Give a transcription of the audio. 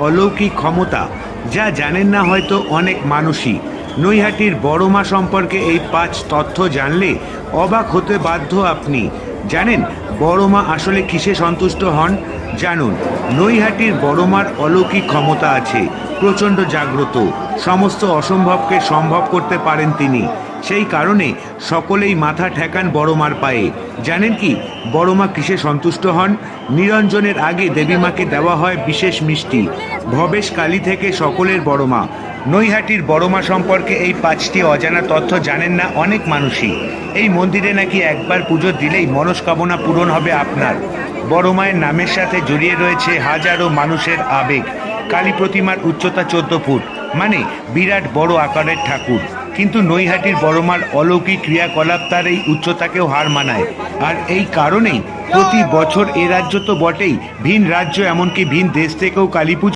অলৌকিক ক্ষমতা যা জানেন না হয়তো অনেক মানুষই। নৈহাটির বড় মা সম্পর্কে এই 5 তথ্য জানলে অবাক হতে বাধ্য আপনি। জানেন বড় মা আসলে কিসে সন্তুষ্ট হন? জানুন, নৈহাটির বড় মার অলৌকিক ক্ষমতা আছে, প্রচণ্ড জাগ্রত, সমস্ত অসম্ভবকে সম্ভব করতে পারেন তিনি। সেই কারণে সকলেই মাথা ঠেকান বড় মার পায়ে। জানেন কি বড় মা কিসে সন্তুষ্ট হন? নিরঞ্জনের আগে দেবী মাকে দেওয়া হয় বিশেষ মিষ্টি। ভবেশ কালী থেকে সকলের বড় মা। নৈহাটির বড় মা সম্পর্কে এই 5টি অজানা তথ্য জানেন না অনেক মানুষই। এই মন্দিরে নাকি একবার পুজো দিলেই মনস্কামনা পূরণ হবে আপনার। বড় মায়ের নামের সাথে জড়িয়ে রয়েছে হাজারো মানুষের আবেগ। কালী প্রতিমার উচ্চতা 14 ফুট, মানে বিরাট বড় আকারের ঠাকুর। কিন্তু নৈহাটির বড় মার অলৌকিক ক্রিয়াকলাপ তার এই উচ্চতাকেও হার মানায়। আর এই কারণেই প্রতি বছর এ রাজ্য তো বটেই, ভিন রাজ্য এমনকি ভিন দেশ থেকেও কালী পুজো